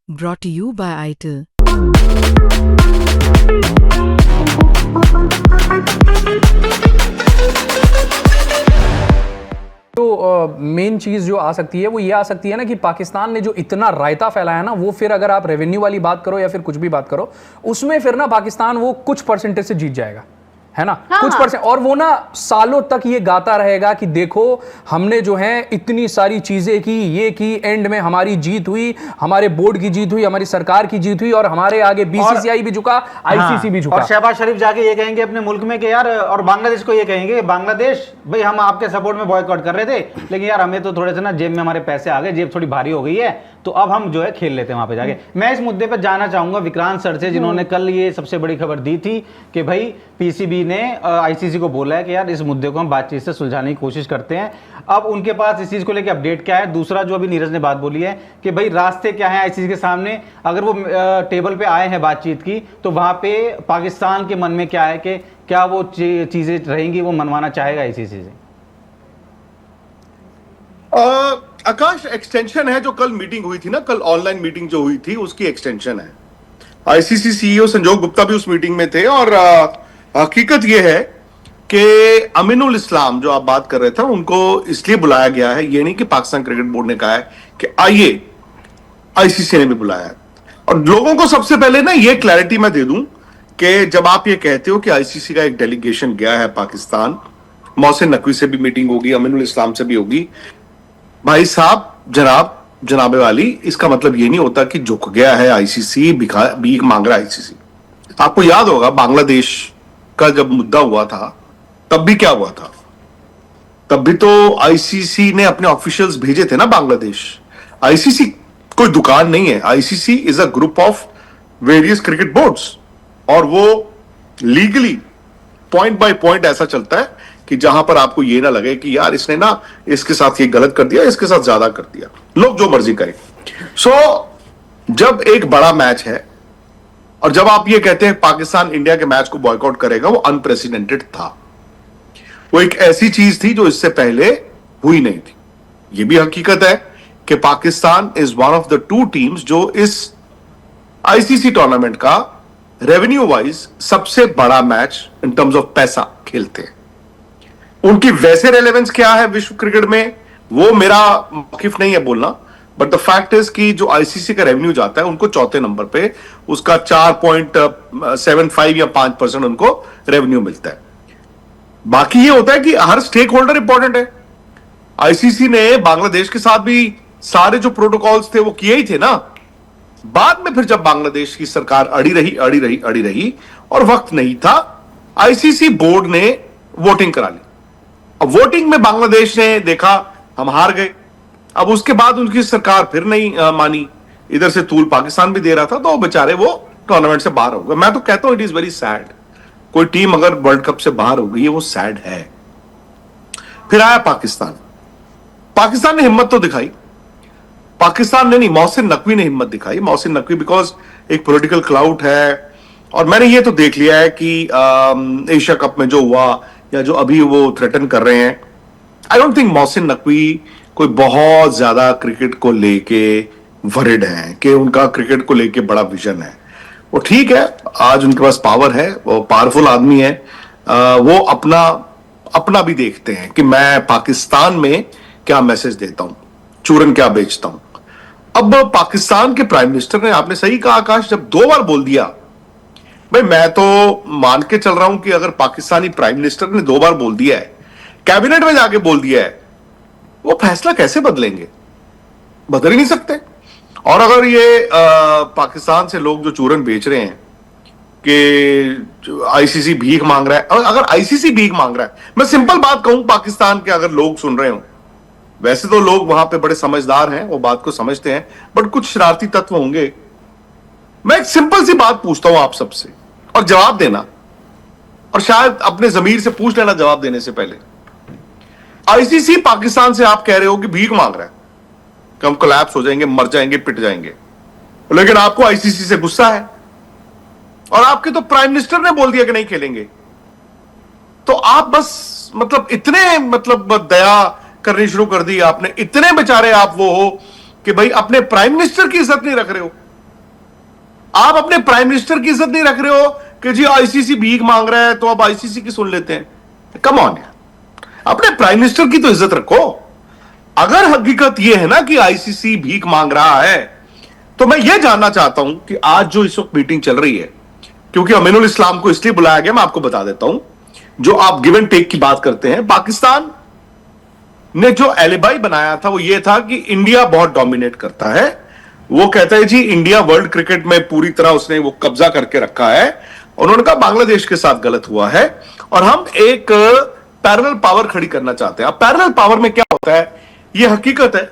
Brought to you by ITIL. तो main चीज़ जो आ सकती है वो ये आ सकती है ना कि पाकिस्तान ने जो इतना रायता फैलाया ना, वो फिर अगर आप रेवेन्यू वाली बात करो या फिर कुछ भी बात करो, उसमें फिर ना पाकिस्तान वो कुछ परसेंटेज से जीत जाएगा, है ना। हाँ। कुछ परसेंट, और वो ना सालों तक ये गाता रहेगा कि देखो हमने जो है इतनी सारी चीजें की, ये की, एंड में हमारी जीत हुई, हमारे बोर्ड की जीत हुई, हमारी सरकार की जीत हुई, और हमारे आगे बीसीसीआई भी झुका, आईसीसी भी झुका। और शहबाज शरीफ जाके ये कहेंगे अपने मुल्क में कि यार, और बांग्लादेश को ये कहेंगे, बांग्लादेश भाई हम आपके सपोर्ट में बॉयकॉट कर रहे थे, लेकिन यार हमें तो थोड़े से ना जेब में हमारे पैसे आ गए, जेब थोड़ी भारी हो गई है, तो अब हम जो है खेल लेते हैं वहां पे जाके। मैं इस मुद्दे पर जाना चाहूंगा विक्रांत सर से, जिन्होंने कल ये सबसे बड़ी खबर दी थी कि भाई पीसीबी ने आईसीसी को बोला है कि यार इस मुद्दे को हम बातचीत से सुलझाने की कोशिश करते हैं। अब उनके पास इस चीज को लेकर अपडेट क्या है? दूसरा जो अभी नीरज ने बात बोली है कि भाई रास्ते क्या है आईसीसी के सामने, अगर वो टेबल पे आए हैं बातचीत की, तो वहां पे पाकिस्तान के मन में क्या है कि क्या वो चीजें रहेंगी, वो मनवाना चाहेगा आईसीसी से? आकाश, एक्सटेंशन है जो कल मीटिंग हुई थी ना, कल ऑनलाइन मीटिंग जो हुई थी उसकी एक्सटेंशन है। आईसीसी सीईओ संजोग गुप्ता भी उस मीटिंग में थे, और हकीकत यह है कि अमीनुल इस्लाम जो आप बात कर रहे थे उनको इसलिए बुलाया गया है, ये नहीं कि पाकिस्तान क्रिकेट बोर्ड ने कहा है कि आइए, आईसीसी ने भी बुलाया है। और लोगों को सबसे पहले ना ये क्लैरिटी मैं दे दूं कि जब आप ये कहते हो कि आईसीसी का एक डेलीगेशन गया है पाकिस्तान, मोहसिन नकवी से भी मीटिंग होगी, अमीनुल इस्लाम से भी होगी, भाई साहब, जनाबे वाली, इसका मतलब ये नहीं होता कि झुक गया है आईसीसी, भीख मांग रहा है आईसीसी। आपको याद होगा बांग्लादेश का जब मुद्दा हुआ था, तब भी क्या हुआ था? तब भी तो आईसीसी ने अपने ऑफिशियल्स भेजे थे ना बांग्लादेश। आईसीसी कोई दुकान नहीं है, ICC is a group of various cricket boards, और वो लीगली पॉइंट बाय पॉइंट ऐसा चलता है कि जहां पर आपको ये ना लगे कि यार इसने ना इसके साथ ये गलत कर दिया, इसके साथ ज्यादा कर दिया, लोग जो मर्जी करें। सो जब एक बड़ा मैच है, और जब आप ये कहते हैं पाकिस्तान इंडिया के मैच को बॉयकॉट करेगा, वो अनप्रेसिडेंटेड था, वो एक ऐसी चीज थी जो इससे पहले हुई नहीं थी। ये भी हकीकत है कि Pakistan is one of the two teams जो इस आईसीसी टूर्नामेंट का रेवेन्यू वाइज सबसे बड़ा मैच इन टर्म्स ऑफ पैसा खेलते हैं। उनकी वैसे रेलेवेंस क्या है विश्व क्रिकेट में, वो मेरा मौकिफ नहीं है बोलना, बट द फैक्ट इज कि जो आईसीसी का रेवेन्यू जाता है उनको चौथे नंबर पे उसका 4.75 या 5% उनको रेवेन्यू मिलता है। बाकी ये होता है कि हर स्टेक होल्डर इंपॉर्टेंट है। आईसीसी ने बांग्लादेश के साथ भी सारे जो प्रोटोकॉल्स थे वो किए ही थे ना। बाद में फिर जब बांग्लादेश की सरकार अड़ी रही और वक्त नहीं था, आईसीसी बोर्ड ने वोटिंग करा ली। अब वोटिंग में बांग्लादेश ने देखा हम हार गए, अब उसके बाद उनकी सरकार फिर नहीं मानी, इधर से तूल पाकिस्तान भी दे रहा था, तो बेचारे वो टूर्नामेंट से बाहर हो गए। मैं तो कहता हूं इट इज वेरी सैड। कोई टीम अगर वर्ल्ड कप से बाहर हो गई है वो सैड है। फिर आया पाकिस्तान ने हिम्मत तो दिखाई, पाकिस्तान ने नहीं, मोहसिन नकवी ने हिम्मत दिखाई। मोहसिन नकवी बिकॉज एक पॉलिटिकल क्लाउड है, और मैंने ये तो देख लिया है कि एशिया कप में जो हुआ या जो अभी वो थ्रेटन कर रहे हैं, I don't think Mohsin Naqvi कोई बहुत ज्यादा क्रिकेट को लेके वरिड हैं कि उनका क्रिकेट को लेके बड़ा विजन है। वो ठीक है, आज उनके पास पावर है, वो पावरफुल आदमी है, वो अपना भी देखते हैं कि मैं पाकिस्तान में क्या मैसेज देता हूं, चूरन क्या बेचता हूं। अब पाकिस्तान के प्राइम मिनिस्टर ने, आपने सही कहा आकाश, जब 2 बार बोल दिया, भाई मैं तो मान के चल रहा हूं कि अगर पाकिस्तानी प्राइम मिनिस्टर ने 2 बार बोल दिया है, कैबिनेट में जाके बोल दिया है, वो फैसला कैसे बदलेंगे? बदल ही नहीं सकते। और अगर ये पाकिस्तान से लोग जो चूरन बेच रहे हैं कि आईसीसी भीख मांग रहा है, अगर आईसीसी भीख मांग रहा है, मैं सिंपल बात कहूं, पाकिस्तान के अगर लोग सुन रहे हो, वैसे तो लोग वहां पे बड़े समझदार हैं, वो बात को समझते हैं, बट कुछ शरारती तत्व होंगे। मैं एक सिंपल सी बात पूछता हूं आप सबसे, और जवाब देना, और शायद अपने जमीर से पूछ लेना जवाब देने से पहले। आईसीसी पाकिस्तान से आप कह रहे हो कि भीख मांग रहा है कि हम कोलैप्स हो जाएंगे, मर जाएंगे, पिट जाएंगे, लेकिन आपको आईसीसी से गुस्सा है, और आपके तो प्राइम मिनिस्टर ने बोल दिया कि नहीं खेलेंगे। तो आप बस मतलब इतने दया करनी शुरू कर दी आपने, इतने बेचारे आप वो हो कि भाई अपने प्राइम मिनिस्टर की इज्जत नहीं रख रहे हो। आप अपने प्राइम मिनिस्टर की इज्जत नहीं रख रहे हो कि जी आईसीसी भीख मांग रहा है तो अब आईसीसी की सुन लेते हैं। कम ऑन यार, अपने प्राइम मिनिस्टर की तो इज्जत रखो। अगर हकीकत यह है ना कि आईसीसी भीख मांग रहा है, तो मैं यह जानना चाहता हूं कि आज जो इस वक्त मीटिंग चल रही है, क्योंकि अमीनुल इस्लाम को इसलिए बुलाया गया, मैं आपको बता देता हूं। जो आप गिव एंड टेक की बात करते हैं, पाकिस्तान ने जो एलिबाई बनाया था वो ये था कि इंडिया बहुत डोमिनेट करता है। वो कहता है जी इंडिया वर्ल्ड क्रिकेट में पूरी तरह उसने वो कब्जा करके रखा है। उन्होंने कहा बांग्लादेश के साथ गलत हुआ है और हम एक पैरेलल पावर खड़ी करना चाहते हैं। अब पैरेलल पावर में क्या होता है, ये हकीकत है।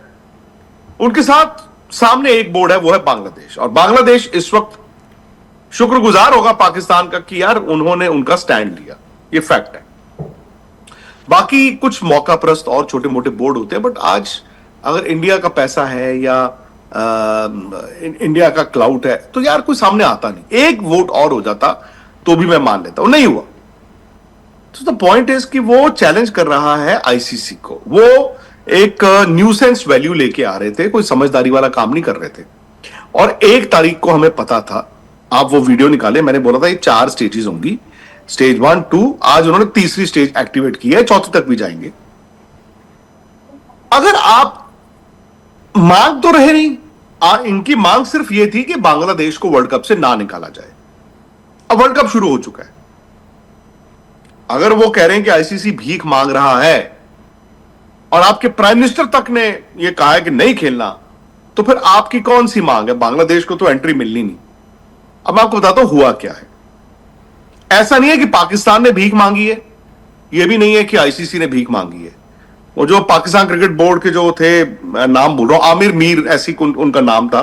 उनके साथ सामने एक बोर्ड है, वो है बांग्लादेश, और बांग्लादेश इस वक्त शुक्रगुजार होगा पाकिस्तान का कि यार उन्होंने उनका स्टैंड लिया। ये फैक्ट है। बाकी कुछ मौका प्रस्त और छोटे मोटे बोर्ड होते हैं, बट आज अगर इंडिया का पैसा है या इंडिया का क्लाउट है तो यार कोई सामने आता नहीं। एक वोट और हो जाता तो भी मैं मान लेता हूं, नहीं हुआ। तो द पॉइंट इज कि वो चैलेंज कर रहा है आईसीसी को। वो एक न्यूसेंस वैल्यू लेके आ रहे थे, कोई समझदारी वाला काम नहीं कर रहे थे। और 1 तारीख को हमें पता था, आप वो वीडियो निकाले, मैंने बोला था ये 4 स्टेजेस होंगी, स्टेज 1, 2, आज उन्होंने तीसरी स्टेज एक्टिवेट की है, चौथी तक भी जाएंगे। अगर आप मांग तो रहे नहीं, इनकी मांग सिर्फ यह थी कि बांग्लादेश को वर्ल्ड कप से ना निकाला जाए। अब वर्ल्ड कप शुरू हो चुका है। अगर वो कह रहे हैं कि आईसीसी भीख मांग रहा है और आपके प्राइम मिनिस्टर तक ने यह कहा है कि नहीं खेलना, तो फिर आपकी कौन सी मांग है? बांग्लादेश को तो एंट्री मिलनी नहीं। अब मैं आपको बताता हूं हुआ क्या है। ऐसा नहीं है कि पाकिस्तान ने भीख मांगी है, यह भी नहीं है कि आईसीसी ने भीख मांगी है। वो जो पाकिस्तान क्रिकेट बोर्ड के जो थे, मैं नाम बोल रहा हूं, आमिर मीर ऐसी उनका नाम था,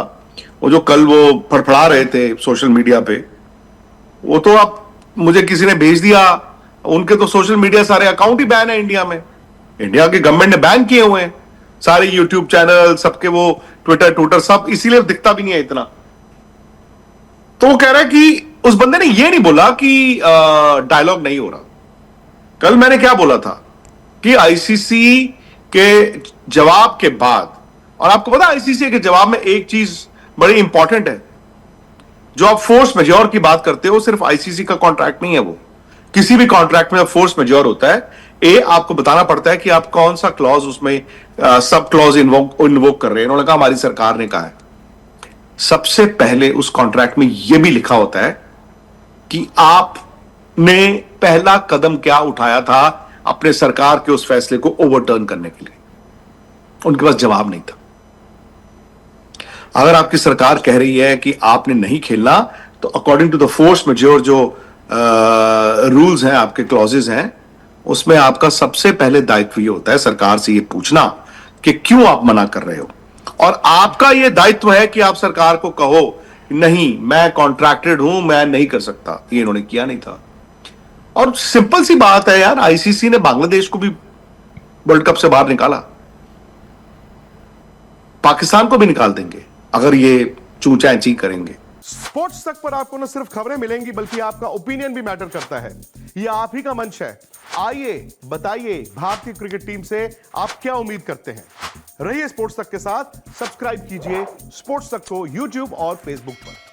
वो जो कल वो फड़फड़ा रहे थे सोशल मीडिया पे, वो तो आप मुझे किसी ने भेज दिया, उनके तो सोशल मीडिया सारे अकाउंट ही बैन है इंडिया में। इंडिया की गवर्नमेंट ने बैन किए हुए हैं सारे यूट्यूब चैनल, सबके वो ट्विटर सब, इसीलिए दिखता भी नहीं है इतना। तो वो कह रहा है कि उस बंदे ने ये नहीं बोला कि डायलॉग नहीं हो रहा। कल मैंने क्या बोला था कि आईसीसी के जवाब के बाद, और आपको पता आईसीसी के जवाब में एक चीज बड़ी इंपॉर्टेंट है, जो आप फोर्स मेजॉर की बात करते हो, सिर्फ आईसीसी का कॉन्ट्रैक्ट नहीं है वो। किसी भी कॉन्ट्रैक्ट में फोर्स मेजॉर होता है, आपको बताना पड़ता है कि आप कौन सा क्लॉज उसमें सब क्लॉज इन्वोक कर रहे हैं। उन्होंने कहा हमारी सरकार ने कहा है। सबसे पहले उस कॉन्ट्रैक्ट में यह भी लिखा होता है कि आपने पहला कदम क्या उठाया था अपने सरकार के उस फैसले को ओवरटर्न करने के लिए। उनके पास जवाब नहीं था। अगर आपकी सरकार कह रही है कि आपने नहीं खेलना, तो according to the force majeure जो रूल्स हैं, आपके क्लॉजेज हैं, उसमें आपका सबसे पहले दायित्व ये होता है सरकार से ये पूछना कि क्यों आप मना कर रहे हो। और आपका यह दायित्व है कि आप सरकार को कहो नहीं, मैं कॉन्ट्रैक्टेड हूं, मैं नहीं कर सकता। ये इन्होंने किया नहीं था। और सिंपल सी बात है यार, आईसीसी ने बांग्लादेश को भी वर्ल्ड कप से बाहर निकाला, पाकिस्तान को भी निकाल देंगे अगर ये चूचा करेंगे। स्पोर्ट्स तक पर आपको न सिर्फ खबरें मिलेंगी, बल्कि आपका ओपिनियन भी मैटर करता है। ये आप ही का मंच है। आइए बताइए, भारतीय क्रिकेट टीम से आप क्या उम्मीद करते हैं। रहिए स्पोर्ट्स तक के साथ। सब्सक्राइब कीजिए स्पोर्ट्स तक को यूट्यूब और फेसबुक पर।